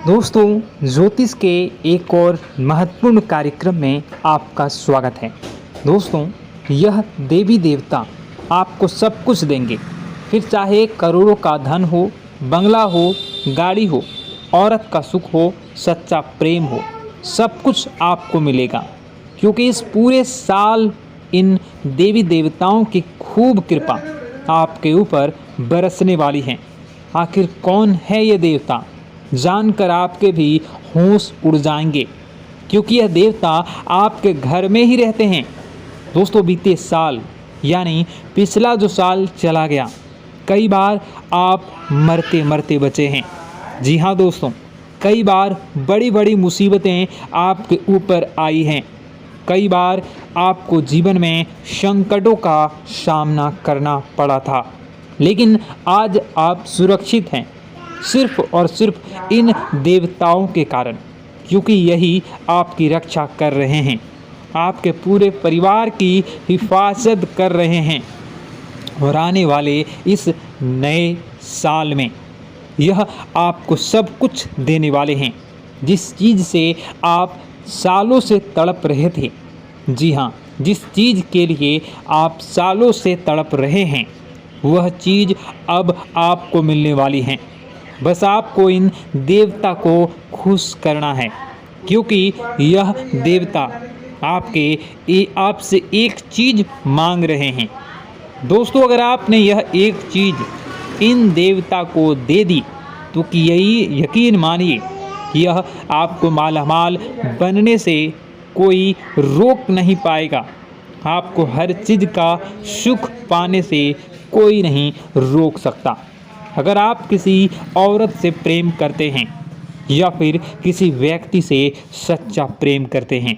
दोस्तों, ज्योतिष के एक और महत्वपूर्ण कार्यक्रम में आपका स्वागत है। दोस्तों, यह देवी देवता आपको सब कुछ देंगे, फिर चाहे करोड़ों का धन हो, बंगला हो, गाड़ी हो, औरत का सुख हो, सच्चा प्रेम हो, सब कुछ आपको मिलेगा। क्योंकि इस पूरे साल इन देवी देवताओं की खूब कृपा आपके ऊपर बरसने वाली है। आखिर कौन है ये देवता, जानकर आपके भी होश उड़ जाएंगे, क्योंकि यह देवता आपके घर में ही रहते हैं। दोस्तों, बीते साल यानी पिछला जो साल चला गया, कई बार आप मरते मरते बचे हैं। जी हाँ दोस्तों, कई बार बड़ी बड़ी मुसीबतें आपके ऊपर आई हैं। कई बार आपको जीवन में संकटों का सामना करना पड़ा था, लेकिन आज आप सुरक्षित हैं, सिर्फ और सिर्फ इन देवताओं के कारण, क्योंकि यही आपकी रक्षा कर रहे हैं, आपके पूरे परिवार की हिफाजत कर रहे हैं। और आने वाले इस नए साल में यह आपको सब कुछ देने वाले हैं, जिस चीज़ से आप सालों से तड़प रहे थे। जी हाँ, जिस चीज़ के लिए आप सालों से तड़प रहे हैं, वह चीज़ अब आपको मिलने वाली है। बस आपको इन देवता को खुश करना है, क्योंकि यह देवता आपसे एक चीज़ मांग रहे हैं। दोस्तों, अगर आपने यह एक चीज़ इन देवता को दे दी, तो कि यही यकीन मानिए, यह आपको मालामाल बनने से कोई रोक नहीं पाएगा। आपको हर चीज़ का सुख पाने से कोई नहीं रोक सकता। अगर आप किसी औरत से प्रेम करते हैं या फिर किसी व्यक्ति से सच्चा प्रेम करते हैं,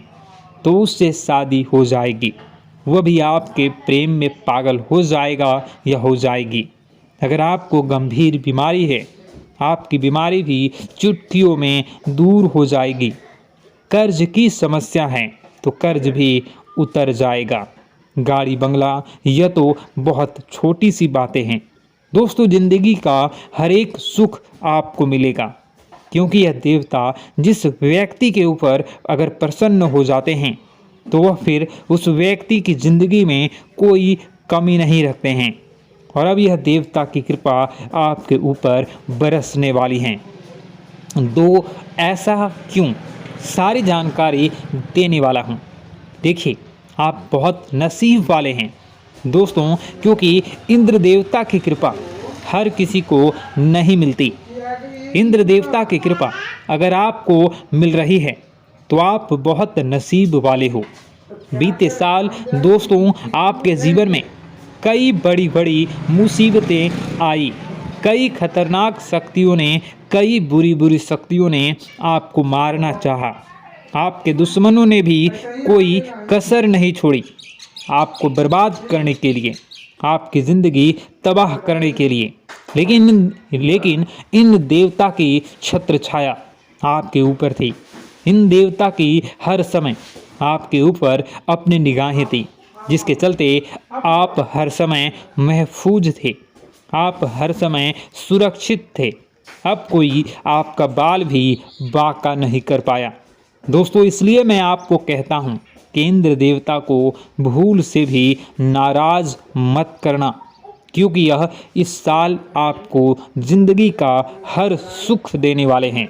तो उससे शादी हो जाएगी। वह भी आपके प्रेम में पागल हो जाएगा या हो जाएगी। अगर आपको गंभीर बीमारी है, आपकी बीमारी भी चुटकियों में दूर हो जाएगी। कर्ज की समस्या है तो कर्ज भी उतर जाएगा। गाड़ी बंगला, यह तो बहुत छोटी सी बातें हैं। दोस्तों, जिंदगी का हर एक सुख आपको मिलेगा, क्योंकि यह देवता जिस व्यक्ति के ऊपर अगर प्रसन्न हो जाते हैं, तो वह फिर उस व्यक्ति की ज़िंदगी में कोई कमी नहीं रखते हैं। और अब यह देवता की कृपा आपके ऊपर बरसने वाली है। दो ऐसा क्यों, सारी जानकारी देने वाला हूँ। देखिए, आप बहुत नसीब वाले हैं दोस्तों, क्योंकि इंद्र देवता की कृपा हर किसी को नहीं मिलती। इंद्र देवता की कृपा अगर आपको मिल रही है, तो आप बहुत नसीब वाले हो। बीते साल दोस्तों, आपके जीवन में कई बड़ी बड़ी मुसीबतें आई। कई खतरनाक शक्तियों ने, कई बुरी बुरी शक्तियों ने आपको मारना चाहा। आपके दुश्मनों ने भी कोई कसर नहीं छोड़ी आपको बर्बाद करने के लिए, आपकी ज़िंदगी तबाह करने के लिए। लेकिन इन देवता की छत्र छाया आपके ऊपर थी। इन देवता की हर समय आपके ऊपर अपनी निगाहें थी, जिसके चलते आप हर समय महफूज थे, आप हर समय सुरक्षित थे। अब कोई आपका बाल भी बांका नहीं कर पाया। दोस्तों, इसलिए मैं आपको कहता हूँ कि इंद्र देवता को भूल से भी नाराज़ मत करना, क्योंकि यह इस साल आपको ज़िंदगी का हर सुख देने वाले हैं,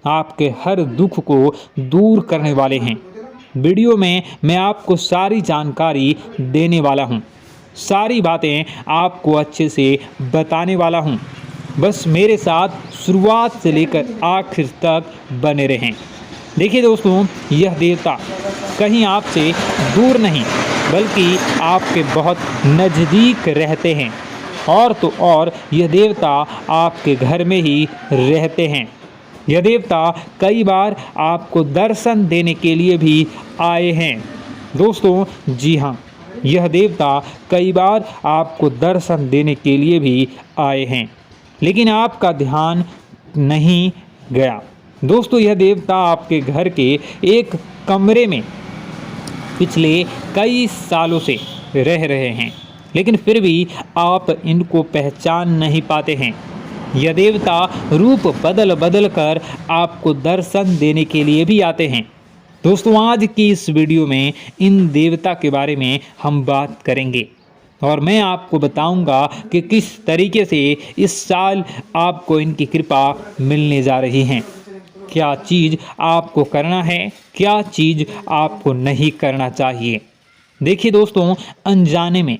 आपके हर दुख को दूर करने वाले हैं। वीडियो में मैं आपको सारी जानकारी देने वाला हूँ, सारी बातें आपको अच्छे से बताने वाला हूँ। बस मेरे साथ शुरुआत से लेकर आखिर तक बने रहें। देखिए दोस्तों, यह देवता कहीं आपसे दूर नहीं, बल्कि आपके बहुत नज़दीक रहते हैं। और तो और यह देवता आपके घर में ही रहते हैं। यह देवता कई बार आपको दर्शन देने के लिए भी आए हैं। दोस्तों, जी हाँ, यह देवता कई बार आपको दर्शन देने के लिए भी आए हैं, लेकिन आपका ध्यान नहीं गया। दोस्तों, यह देवता आपके घर के एक कमरे में पिछले कई सालों से रह रहे हैं, लेकिन फिर भी आप इनको पहचान नहीं पाते हैं। यह देवता रूप बदल बदल कर आपको दर्शन देने के लिए भी आते हैं। दोस्तों, आज की इस वीडियो में इन देवता के बारे में हम बात करेंगे और मैं आपको बताऊंगा कि किस तरीके से इस साल आपको इनकी कृपा मिलने जा रही है। क्या चीज़ आपको करना है, क्या चीज़ आपको नहीं करना चाहिए। देखिए दोस्तों, अनजाने में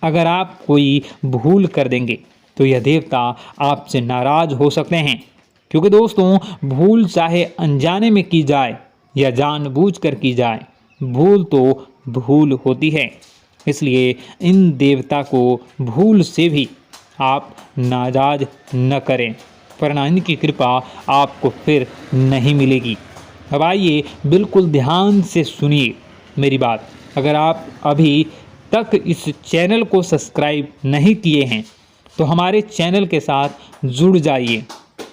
अगर आप कोई भूल कर देंगे तो यह देवता आपसे नाराज हो सकते हैं, क्योंकि दोस्तों भूल चाहे अनजाने में की जाए या जानबूझकर की जाए, भूल तो भूल होती है। इसलिए इन देवता को भूल से भी आप नाराज न करें, वरना इनकी कृपा आपको फिर नहीं मिलेगी। अब आइए बिल्कुल ध्यान से सुनिए मेरी बात। अगर आप अभी तक इस चैनल को सब्सक्राइब नहीं किए हैं तो हमारे चैनल के साथ जुड़ जाइए।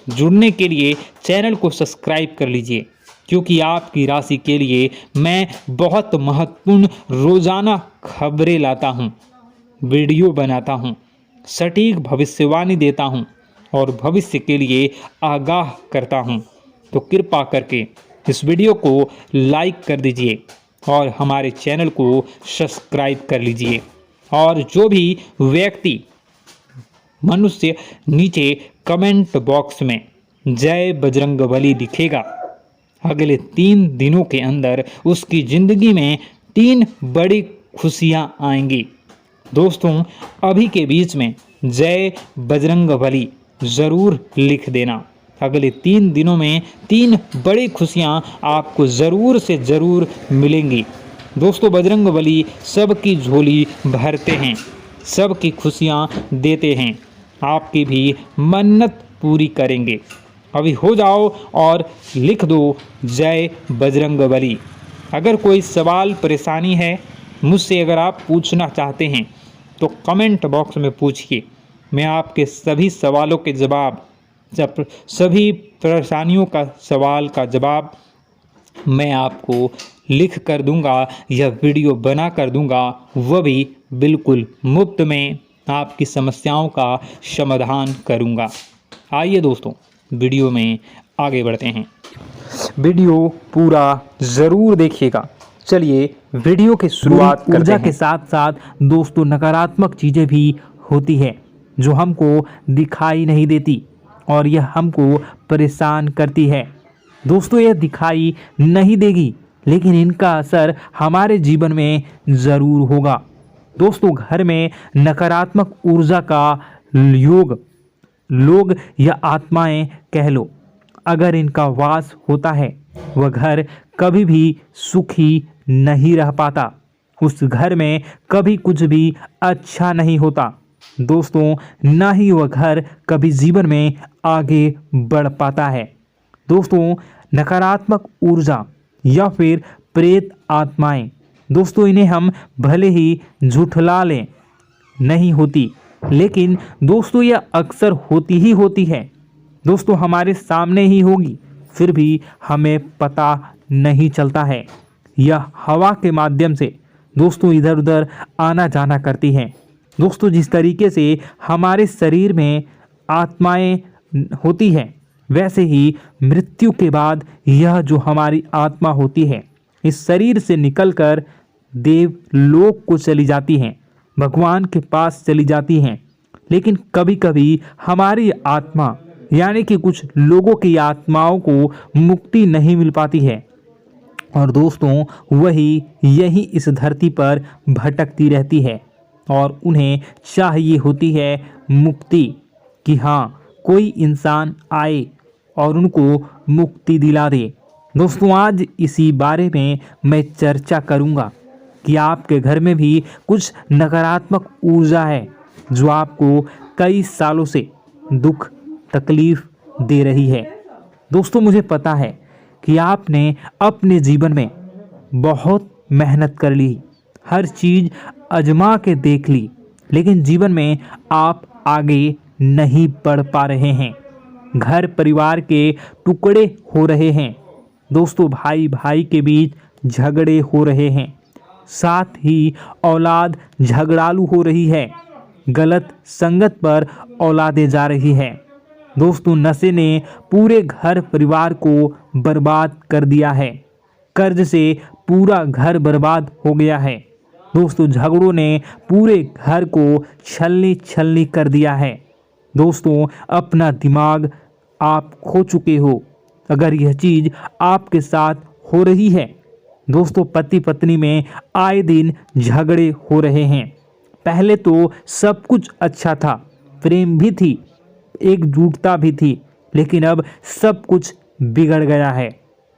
जुड़ने के लिए चैनल को सब्सक्राइब कर लीजिए, क्योंकि आपकी राशि के लिए मैं बहुत महत्वपूर्ण रोजाना खबरें लाता हूं, वीडियो बनाता हूं, सटीक भविष्यवाणी देता हूं और भविष्य के लिए आगाह करता हूं। तो कृपा करके इस वीडियो को लाइक कर दीजिए और हमारे चैनल को सब्सक्राइब कर लीजिए। और जो भी व्यक्ति मनुष्य नीचे कमेंट बॉक्स में जय बजरंगबली लिखेगा, अगले 3 दिनों के अंदर उसकी ज़िंदगी में 3 बड़ी खुशियां आएंगी। दोस्तों, अभी के बीच में जय बजरंगबली ज़रूर लिख देना। अगले 3 दिनों में 3 बड़ी खुशियां आपको ज़रूर से ज़रूर मिलेंगी। दोस्तों, बजरंगबली सबकी झोली भरते हैं, सबकी खुशियां देते हैं, आपकी भी मन्नत पूरी करेंगे। अभी हो जाओ और लिख दो जय बजरंगबली। अगर कोई सवाल परेशानी है मुझसे, अगर आप पूछना चाहते हैं तो कमेंट बॉक्स में पूछिए। मैं आपके सभी सवालों के जवाब, सभी परेशानियों का सवाल का जवाब मैं आपको लिख कर दूंगा या वीडियो बना कर दूंगा, वह भी बिल्कुल मुफ्त में आपकी समस्याओं का समाधान करूंगा। आइए दोस्तों, वीडियो में आगे बढ़ते हैं। वीडियो पूरा ज़रूर देखिएगा। चलिए वीडियो की शुरुआत करते हैं। ऊर्जा के साथ साथ दोस्तों नकारात्मक चीज़ें भी होती है जो हमको दिखाई नहीं देती और यह हमको परेशान करती है। दोस्तों, यह दिखाई नहीं देगी लेकिन इनका असर हमारे जीवन में ज़रूर होगा। दोस्तों, घर में नकारात्मक ऊर्जा का योग, लोग या आत्माएं कह लो, अगर इनका वास होता है वह घर कभी भी सुखी नहीं रह पाता। उस घर में कभी कुछ भी अच्छा नहीं होता। दोस्तों, ना ही वह घर कभी जीवन में आगे बढ़ पाता है। दोस्तों, नकारात्मक ऊर्जा या फिर प्रेत आत्माएं, दोस्तों इन्हें हम भले ही झुठला लें नहीं होती, लेकिन दोस्तों यह अक्सर होती ही होती है। दोस्तों, हमारे सामने ही होगी, फिर भी हमें पता नहीं चलता है। यह हवा के माध्यम से दोस्तों इधर उधर आना जाना करती हैं। दोस्तों, जिस तरीके से हमारे शरीर में आत्माएं होती हैं, वैसे ही मृत्यु के बाद यह जो हमारी आत्मा होती है इस शरीर से निकलकर देवलोक को चली जाती हैं, भगवान के पास चली जाती हैं। लेकिन कभी कभी हमारी आत्मा यानी कि कुछ लोगों की आत्माओं को मुक्ति नहीं मिल पाती है और दोस्तों वही यही इस धरती पर भटकती रहती है और उन्हें चाहिए होती है मुक्ति, कि हाँ कोई इंसान आए और उनको मुक्ति दिला दे। दोस्तों, आज इसी बारे में मैं चर्चा करूंगा कि आपके घर में भी कुछ नकारात्मक ऊर्जा है जो आपको कई सालों से दुख तकलीफ दे रही है। दोस्तों, मुझे पता है कि आपने अपने जीवन में बहुत मेहनत कर ली, हर चीज़ आजमा के देख ली, लेकिन जीवन में आप आगे नहीं बढ़ पा रहे हैं। घर परिवार के टुकड़े हो रहे हैं। दोस्तों, भाई भाई के बीच झगड़े हो रहे हैं, साथ ही औलाद झगड़ालू हो रही है, गलत संगत पर औलादें जा रही है। दोस्तों नशे ने पूरे घर परिवार को बर्बाद कर दिया है। कर्ज से पूरा घर बर्बाद हो गया है। दोस्तों झगड़ों ने पूरे घर को छलनी छलनी कर दिया है। दोस्तों अपना दिमाग आप खो चुके हो अगर यह चीज़ आपके साथ हो रही है। दोस्तों पति पत्नी में आए दिन झगड़े हो रहे हैं। पहले तो सब कुछ अच्छा था, प्रेम भी थी, एकजुटता भी थी, लेकिन अब सब कुछ बिगड़ गया है।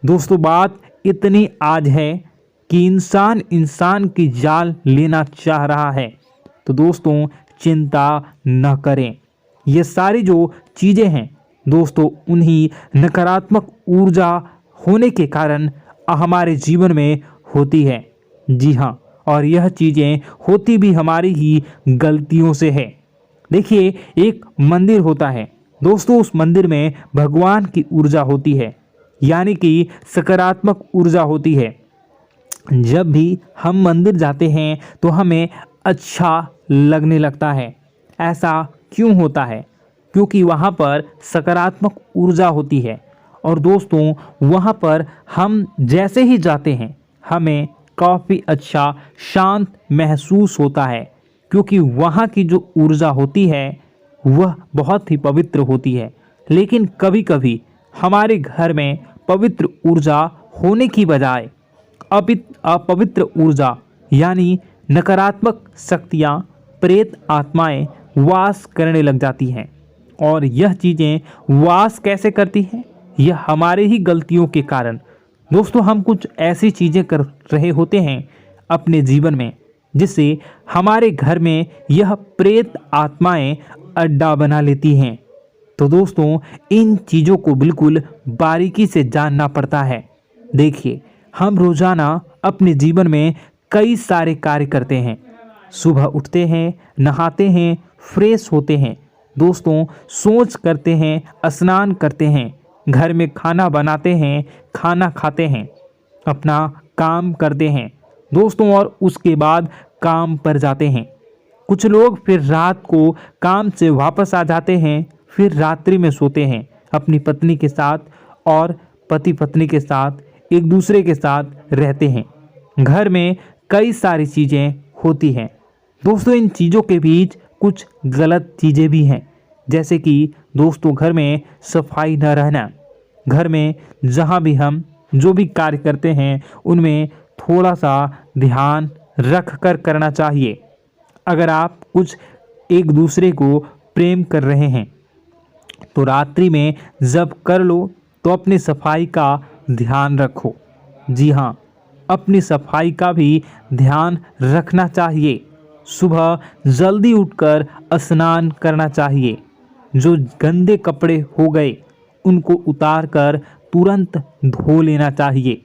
दोस्तों बात इतनी आज है कि इंसान इंसान की जान लेना चाह रहा है। तो दोस्तों चिंता न करें। ये सारी जो चीज़ें हैं दोस्तों उन्हीं नकारात्मक ऊर्जा होने के कारण हमारे जीवन में होती है। जी हाँ, और यह चीज़ें होती भी हमारी ही गलतियों से है। देखिए एक मंदिर होता है दोस्तों, उस मंदिर में भगवान की ऊर्जा होती है, यानी कि सकारात्मक ऊर्जा होती है। जब भी हम मंदिर जाते हैं तो हमें अच्छा लगने लगता है। ऐसा क्यों होता है? क्योंकि वहाँ पर सकारात्मक ऊर्जा होती है। और दोस्तों वहाँ पर हम जैसे ही जाते हैं हमें काफ़ी अच्छा शांत महसूस होता है, क्योंकि वहाँ की जो ऊर्जा होती है वह बहुत ही पवित्र होती है। लेकिन कभी कभी हमारे घर में पवित्र ऊर्जा होने की बजाय अपवित्र ऊर्जा यानी नकारात्मक शक्तियाँ, प्रेत आत्माएं वास करने लग जाती हैं। और यह चीज़ें वास कैसे करती हैं? यह हमारे ही गलतियों के कारण। दोस्तों हम कुछ ऐसी चीज़ें कर रहे होते हैं अपने जीवन में जिससे हमारे घर में यह प्रेत आत्माएं अड्डा बना लेती हैं। तो दोस्तों इन चीज़ों को बिल्कुल बारीकी से जानना पड़ता है। देखिए हम रोज़ाना अपने जीवन में कई सारे कार्य करते हैं। सुबह उठते हैं, नहाते हैं, फ्रेश होते हैं, दोस्तों सोच करते हैं, स्नान करते हैं, घर में खाना बनाते हैं, खाना खाते हैं, अपना काम करते हैं दोस्तों, और उसके बाद काम पर जाते हैं। कुछ लोग फिर रात को काम से वापस आ जाते हैं, फिर रात्रि में सोते हैं अपनी पत्नी के साथ, और पति पत्नी के साथ एक दूसरे के साथ रहते हैं। घर में कई सारी चीज़ें होती हैं दोस्तों। इन चीज़ों के बीच कुछ गलत चीज़ें भी हैं, जैसे कि दोस्तों घर में सफाई न रहना। घर में जहाँ भी हम जो भी कार्य करते हैं उनमें थोड़ा सा ध्यान रख कर करना चाहिए। अगर आप कुछ एक दूसरे को प्रेम कर रहे हैं तो रात्रि में जब कर लो तो अपनी सफाई का ध्यान रखो। जी हाँ, अपनी सफाई का भी ध्यान रखना चाहिए। सुबह जल्दी उठकर स्नान करना चाहिए। जो गंदे कपड़े हो गए उनको उतार कर तुरंत धो लेना चाहिए।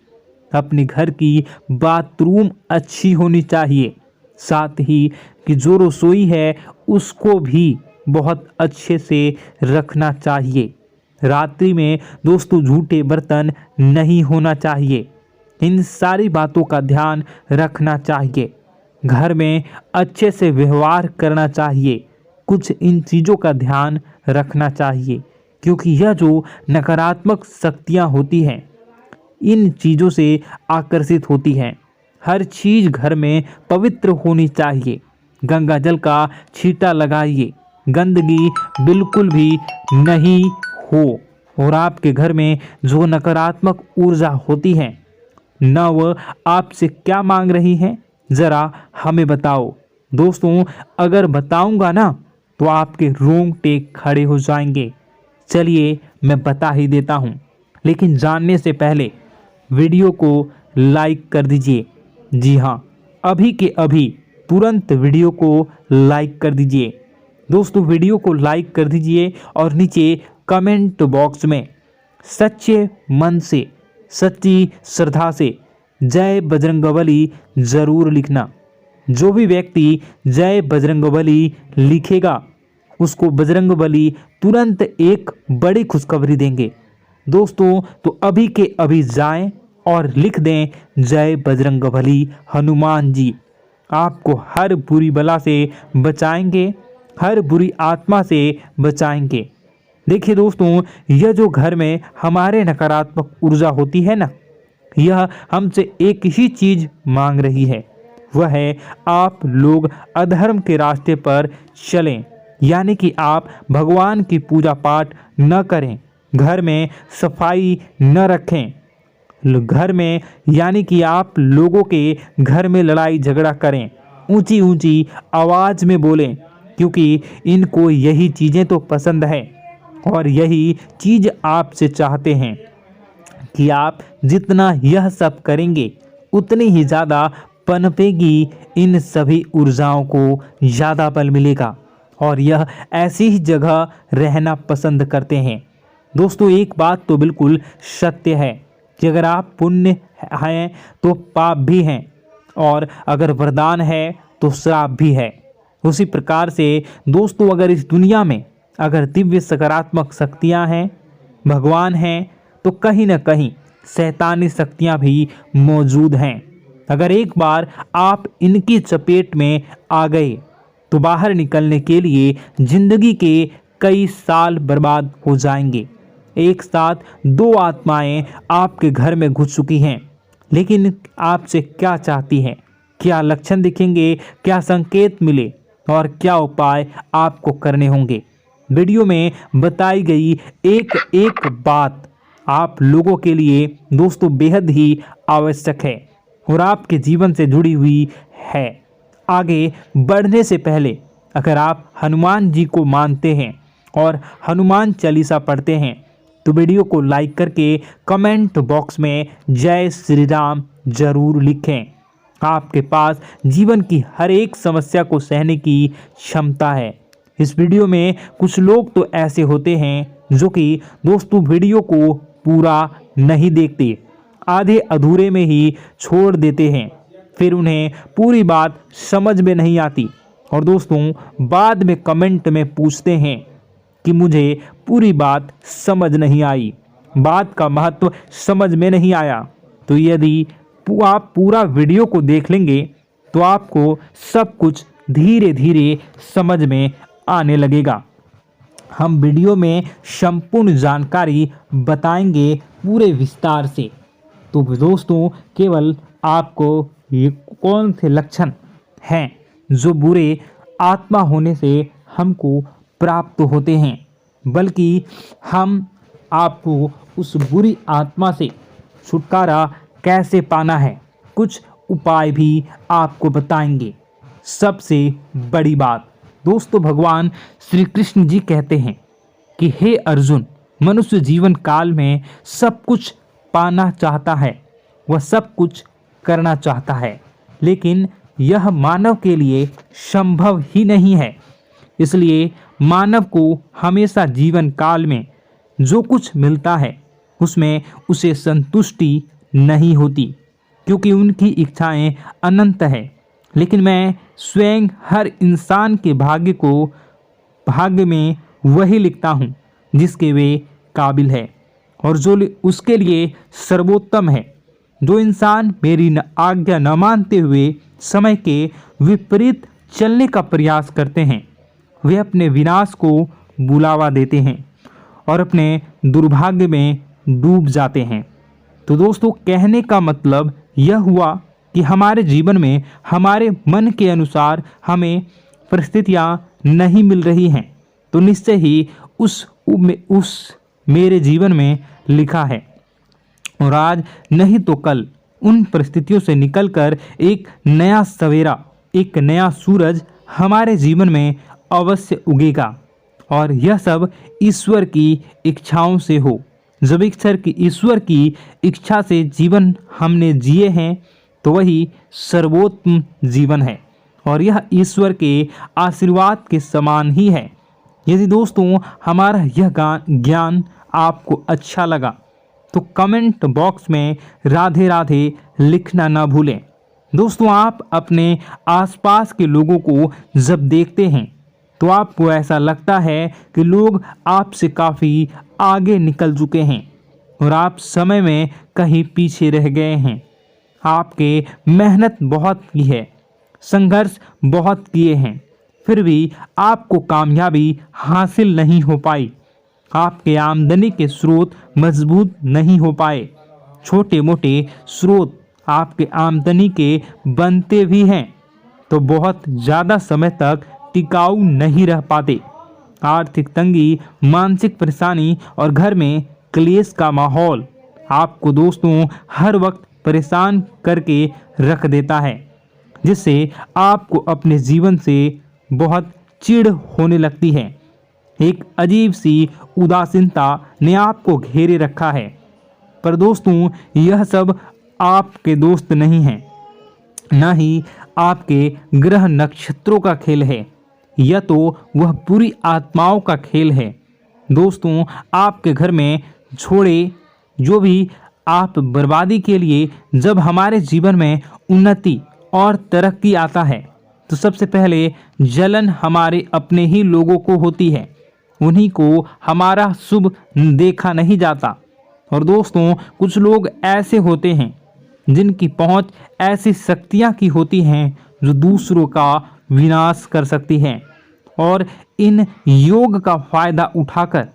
अपने घर की बाथरूम अच्छी होनी चाहिए। साथ ही कि जो रसोई है उसको भी बहुत अच्छे से रखना चाहिए। रात्रि में दोस्तों झूठे बर्तन नहीं होना चाहिए। इन सारी बातों का ध्यान रखना चाहिए। घर में अच्छे से व्यवहार करना चाहिए। कुछ इन चीज़ों का ध्यान रखना चाहिए, क्योंकि यह जो नकारात्मक शक्तियाँ होती हैं इन चीज़ों से आकर्षित होती हैं। हर चीज़ घर में पवित्र होनी चाहिए। गंगा जल का छींटा लगाइए, गंदगी बिल्कुल भी नहीं हो। और आपके घर में जो नकारात्मक ऊर्जा होती है न वह आपसे क्या मांग रही है, ज़रा हमें बताओ। दोस्तों अगर बताऊंगा ना तो आपके रोंगटे खड़े हो जाएंगे। चलिए मैं बता ही देता हूं, लेकिन जानने से पहले वीडियो को लाइक कर दीजिए। जी हाँ, अभी के अभी तुरंत वीडियो को लाइक कर दीजिए। दोस्तों वीडियो को लाइक कर दीजिए और नीचे कमेंट बॉक्स में सच्चे मन से, सच्ची श्रद्धा से जय बजरंगबली ज़रूर लिखना। जो भी व्यक्ति जय बजरंगबली लिखेगा उसको बजरंगबली तुरंत एक बड़ी खुशखबरी देंगे। दोस्तों तो अभी के अभी जाएं और लिख दें जय बजरंगबली हनुमान जी। आपको हर बुरी बला से बचाएंगे, हर बुरी आत्मा से बचाएंगे। देखिए दोस्तों, यह जो घर में हमारे नकारात्मक ऊर्जा होती है ना, यह हमसे एक ही चीज मांग रही है, वह है आप लोग अधर्म के रास्ते पर चलें, यानी कि आप भगवान की पूजा पाठ न करें, घर में सफाई न रखें, घर में यानी कि आप लोगों के घर में लड़ाई झगड़ा करें, ऊंची ऊंची आवाज में बोलें, क्योंकि इनको यही चीज़ें तो पसंद है और यही चीज़ आपसे चाहते हैं कि आप जितना यह सब करेंगे उतनी ही ज़्यादा पनपेगी, इन सभी ऊर्जाओं को ज़्यादा बल मिलेगा और यह ऐसी ही जगह रहना पसंद करते हैं। दोस्तों, एक बात तो बिल्कुल सत्य है कि अगर आप पुण्य हैं तो पाप भी हैं और अगर वरदान है तो श्राप भी है। उसी प्रकार से दोस्तों, अगर इस दुनिया में अगर दिव्य सकारात्मक शक्तियां हैं, भगवान हैं, तो कहीं ना कहीं शैतानी शक्तियां भी मौजूद हैं। अगर एक बार आप इनकी चपेट में आ गए तो बाहर निकलने के लिए जिंदगी के कई साल बर्बाद हो जाएंगे। एक साथ दो आत्माएं आपके घर में घुस चुकी हैं, लेकिन आपसे क्या चाहती हैं, क्या लक्षण दिखेंगे, क्या संकेत मिले और क्या उपाय आपको करने होंगे। वीडियो में बताई गई एक एक बात आप लोगों के लिए दोस्तों बेहद ही आवश्यक है और आपके जीवन से जुड़ी हुई है। आगे बढ़ने से पहले अगर आप हनुमान जी को मानते हैं और हनुमान चालीसा पढ़ते हैं तो वीडियो को लाइक करके कमेंट बॉक्स में जय श्री राम जरूर लिखें। आपके पास जीवन की हर एक समस्या को सहने की क्षमता है। इस वीडियो में कुछ लोग तो ऐसे होते हैं जो कि दोस्तों वीडियो को पूरा नहीं देखते, आधे अधूरे में ही छोड़ देते हैं, फिर उन्हें पूरी बात समझ में नहीं आती और दोस्तों बाद में कमेंट में पूछते हैं कि मुझे पूरी बात समझ नहीं आई, बात का महत्व समझ में नहीं आया। तो यदि आप पूरा वीडियो को देख लेंगे तो आपको सब कुछ धीरे धीरे समझ में आने लगेगा। हम वीडियो में संपूर्ण जानकारी बताएंगे पूरे विस्तार से। तो दोस्तों, केवल आपको ये कौन से लक्षण हैं जो बुरे आत्मा होने से हमको प्राप्त होते हैं, बल्कि हम आपको उस बुरी आत्मा से छुटकारा कैसे पाना है, कुछ उपाय भी आपको बताएंगे। सबसे बड़ी बात दोस्तों, भगवान श्री कृष्ण जी कहते हैं कि हे अर्जुन, मनुष्य जीवन काल में सब कुछ पाना चाहता है, वह सब कुछ करना चाहता है, लेकिन यह मानव के लिए संभव ही नहीं है। इसलिए मानव को हमेशा जीवन काल में जो कुछ मिलता है उसमें उसे संतुष्टि नहीं होती, क्योंकि उनकी इच्छाएं अनंत है। लेकिन मैं स्वयं हर इंसान के भाग्य में वही लिखता हूँ जिसके वे काबिल है और जो उसके लिए सर्वोत्तम है। जो इंसान मेरी आज्ञा न मानते हुए समय के विपरीत चलने का प्रयास करते हैं, वे अपने विनाश को बुलावा देते हैं और अपने दुर्भाग्य में डूब जाते हैं। तो दोस्तों, कहने का मतलब यह हुआ कि हमारे जीवन में हमारे मन के अनुसार हमें परिस्थितियां नहीं मिल रही हैं, तो निश्चय ही उस मेरे जीवन में लिखा है और आज नहीं तो कल उन परिस्थितियों से निकलकर एक नया सवेरा, एक नया सूरज हमारे जीवन में अवश्य उगेगा और यह सब ईश्वर की इच्छाओं से हो। जब ईश्वर की इच्छा से जीवन हमने जिए हैं तो वही सर्वोत्तम जीवन है और यह ईश्वर के आशीर्वाद के समान ही है। यदि दोस्तों हमारा यह ज्ञान आपको अच्छा लगा तो कमेंट बॉक्स में राधे राधे लिखना ना भूलें। दोस्तों, आप अपने आसपास के लोगों को जब देखते हैं तो आपको ऐसा लगता है कि लोग आपसे काफ़ी आगे निकल चुके हैं और आप समय में कहीं पीछे रह गए हैं। आपके मेहनत बहुत की है, संघर्ष बहुत किए हैं, फिर भी आपको कामयाबी हासिल नहीं हो पाई। आपके आमदनी के स्रोत मजबूत नहीं हो पाए। छोटे मोटे स्रोत आपके आमदनी के बनते भी हैं तो बहुत ज़्यादा समय तक टिकाऊ नहीं रह पाते। आर्थिक तंगी, मानसिक परेशानी और घर में क्लेश का माहौल आपको दोस्तों हर वक्त परेशान करके रख देता है, जिससे आपको अपने जीवन से बहुत चिढ़ होने लगती है। एक अजीब सी उदासीनता ने आपको घेरे रखा है। पर दोस्तों यह सब आपके दोस्त नहीं हैं, न ही आपके ग्रह नक्षत्रों का खेल है, यह तो वह पूरी आत्माओं का खेल है। दोस्तों आपके घर में छोड़े जो भी आप बर्बादी के लिए जब हमारे जीवन में उन्नति और तरक्की आता है तो सबसे पहले जलन हमारे अपने ही लोगों को होती है, उन्हीं को हमारा शुभ देखा नहीं जाता। और दोस्तों कुछ लोग ऐसे होते हैं जिनकी पहुंच ऐसी शक्तियां की होती हैं जो दूसरों का विनाश कर सकती हैं, और इन योग का फायदा उठाकर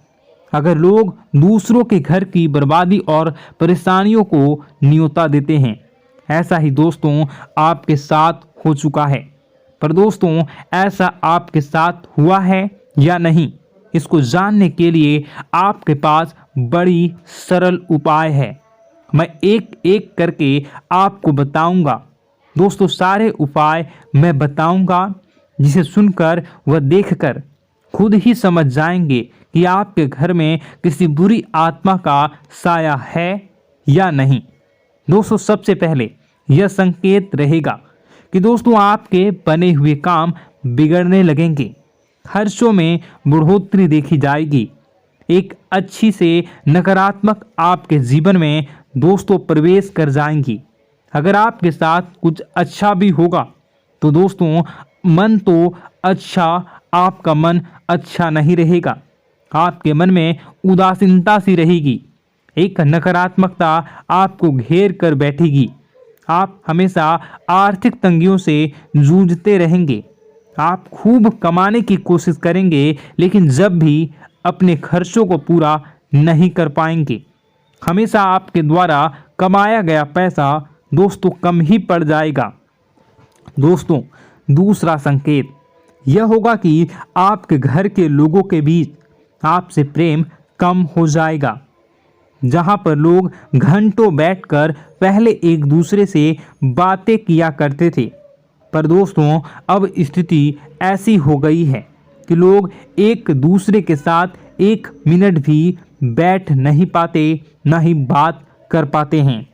अगर लोग दूसरों के घर की बर्बादी और परेशानियों को न्योता देते हैं। ऐसा ही दोस्तों आपके साथ हो चुका है। पर दोस्तों ऐसा आपके साथ हुआ है या नहीं, इसको जानने के लिए आपके पास बड़ी सरल उपाय है। मैं एक एक करके आपको बताऊंगा। दोस्तों सारे उपाय मैं बताऊंगा, जिसे सुनकर व देखकर खुद ही समझ जाएंगे कि आपके घर में किसी बुरी आत्मा का साया है या नहीं। दोस्तों सबसे पहले यह संकेत रहेगा कि दोस्तों आपके बने हुए काम बिगड़ने लगेंगे, खर्चों में बढ़ोतरी देखी जाएगी, एक अच्छी से नकारात्मक आपके जीवन में दोस्तों प्रवेश कर जाएंगी। अगर आपके साथ कुछ अच्छा भी होगा तो दोस्तों मन तो अच्छा, आपका मन अच्छा नहीं रहेगा, आपके मन में उदासीनता सी रहेगी, एक नकारात्मकता आपको घेर कर बैठेगी। आप हमेशा आर्थिक तंगियों से जूझते रहेंगे। आप खूब कमाने की कोशिश करेंगे लेकिन जब भी अपने खर्चों को पूरा नहीं कर पाएंगे। हमेशा आपके द्वारा कमाया गया पैसा दोस्तों कम ही पड़ जाएगा। दोस्तों दूसरा संकेत यह होगा कि आपके घर के लोगों के बीच आपसे प्रेम कम हो जाएगा। जहां पर लोग घंटों बैठकर पहले एक दूसरे से बातें किया करते थे, पर दोस्तों अब स्थिति ऐसी हो गई है कि लोग एक दूसरे के साथ एक मिनट भी बैठ नहीं पाते, न ही बात कर पाते हैं,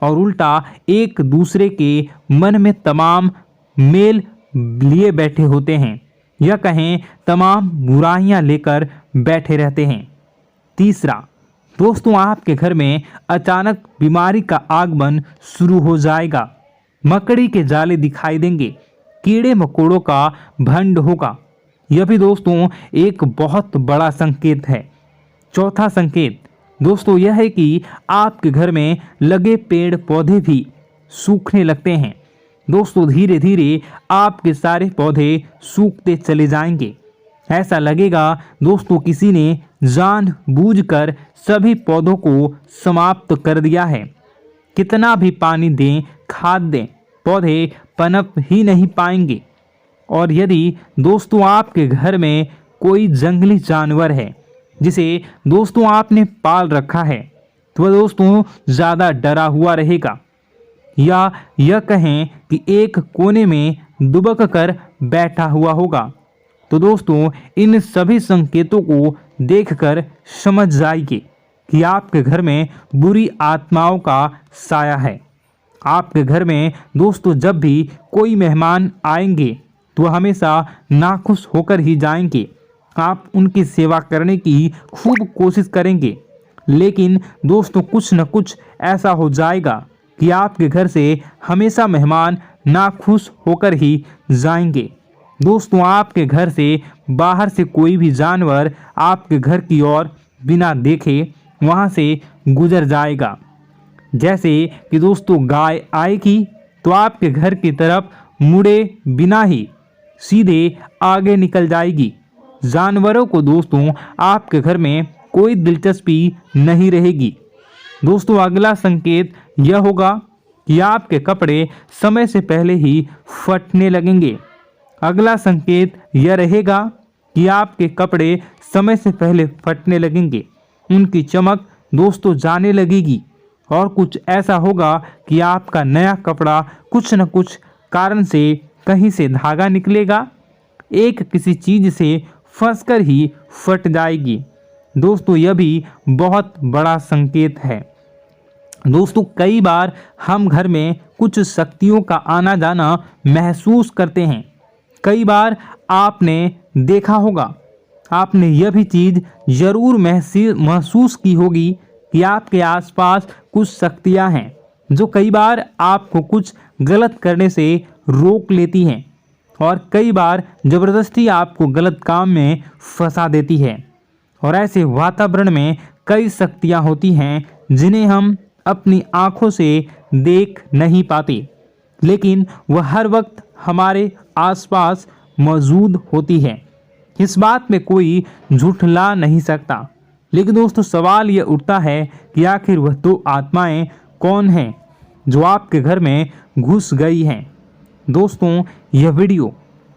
और उल्टा एक दूसरे के मन में तमाम मेल लिए बैठे होते हैं, या कहें तमाम बुराइयां लेकर बैठे रहते हैं। तीसरा दोस्तों आपके घर में अचानक बीमारी का आगमन शुरू हो जाएगा। मकड़ी के जाले दिखाई देंगे, कीड़े मकोड़ों का भंड होगा। यह भी दोस्तों एक बहुत बड़ा संकेत है। चौथा संकेत दोस्तों यह है कि आपके घर में लगे पेड़ पौधे भी सूखने लगते हैं। दोस्तों धीरे धीरे आपके सारे पौधे सूखते चले जाएंगे। ऐसा लगेगा दोस्तों किसी ने जानबूझकर सभी पौधों को समाप्त कर दिया है। कितना भी पानी दें, खाद दें, पौधे पनप ही नहीं पाएंगे। और यदि दोस्तों आपके घर में कोई जंगली जानवर है जिसे दोस्तों आपने पाल रखा है तो वह दोस्तों ज़्यादा डरा हुआ रहेगा, या यह कहें कि एक कोने में दुबक कर बैठा हुआ होगा, तो दोस्तों इन सभी संकेतों को देखकर समझ जाइए कि आपके घर में बुरी आत्माओं का साया है। आपके घर में दोस्तों जब भी कोई मेहमान आएंगे तो हमेशा नाखुश होकर ही जाएंगे। आप उनकी सेवा करने की खूब कोशिश करेंगे, लेकिन दोस्तों कुछ न कुछ ऐसा हो जाएगा कि आपके घर से हमेशा मेहमान नाखुश होकर ही जाएंगे। दोस्तों आपके घर से बाहर से कोई भी जानवर आपके घर की ओर बिना देखे वहां से गुजर जाएगा। जैसे कि दोस्तों गाय आएगी तो आपके घर की तरफ मुड़े बिना ही सीधे आगे निकल जाएगी। जानवरों को दोस्तों आपके घर में कोई दिलचस्पी नहीं रहेगी। दोस्तों अगला संकेत यह होगा कि आपके कपड़े समय से पहले ही फटने लगेंगे। अगला संकेत यह रहेगा कि आपके कपड़े समय से पहले फटने लगेंगे, उनकी चमक दोस्तों जाने लगेगी और कुछ ऐसा होगा कि आपका नया कपड़ा कुछ न कुछ कारण से कहीं से धागा निकलेगा, एक किसी चीज से फंसकर ही फट जाएगी। दोस्तों यह भी बहुत बड़ा संकेत है। दोस्तों कई बार हम घर में कुछ शक्तियों का आना जाना महसूस करते हैं। कई बार आपने देखा होगा, आपने यह भी चीज़ ज़रूर महसूस की होगी कि आपके आसपास कुछ शक्तियां हैं जो कई बार आपको कुछ गलत करने से रोक लेती हैं और कई बार ज़बरदस्ती आपको गलत काम में फंसा देती है। और ऐसे वातावरण में कई शक्तियां होती हैं जिन्हें हम अपनी आँखों से देख नहीं पाते, लेकिन वह हर वक्त हमारे आसपास मौजूद होती है। इस बात में कोई झूठला नहीं सकता। लेकिन दोस्तों सवाल यह उठता है कि आखिर वह दो आत्माएं कौन हैं जो आपके घर में घुस गई हैं। दोस्तों यह वीडियो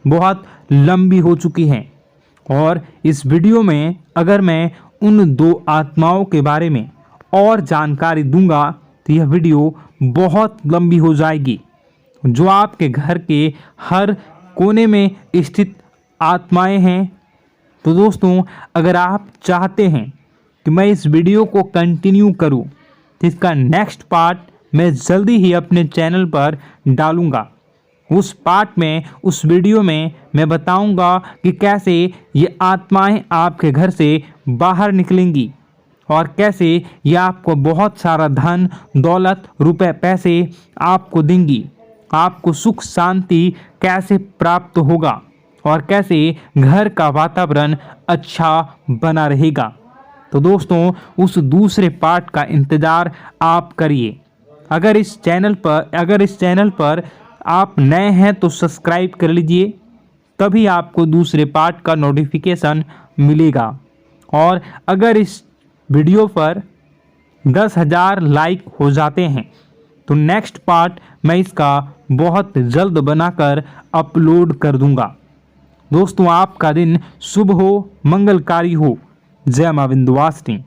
बहुत लंबी हो चुकी है और इस वीडियो में अगर मैं उन दो आत्माओं के बारे में और जानकारी दूंगा तो यह वीडियो बहुत लंबी हो जाएगी, जो आपके घर के हर कोने में स्थित आत्माएं हैं। तो दोस्तों अगर आप चाहते हैं कि मैं इस वीडियो को कंटिन्यू करूं तो इसका नेक्स्ट पार्ट मैं जल्दी ही अपने चैनल पर डालूंगा। उस पार्ट में, उस वीडियो में मैं बताऊंगा कि कैसे ये आत्माएं आपके घर से बाहर निकलेंगी और कैसे ये आपको बहुत सारा धन दौलत रुपए पैसे आपको देंगी, आपको सुख शांति कैसे प्राप्त होगा और कैसे घर का वातावरण अच्छा बना रहेगा। तो दोस्तों उस दूसरे पार्ट का इंतज़ार आप करिए। अगर इस चैनल पर आप नए हैं तो सब्सक्राइब कर लीजिए, तभी आपको दूसरे पार्ट का नोटिफिकेशन मिलेगा। और अगर इस वीडियो पर 10,000 लाइक हो जाते हैं तो नेक्स्ट पार्ट मैं इसका बहुत जल्द बनाकर अपलोड कर दूंगा। दोस्तों आपका दिन शुभ हो, मंगलकारी हो। जय मां विंध्यवासिनी।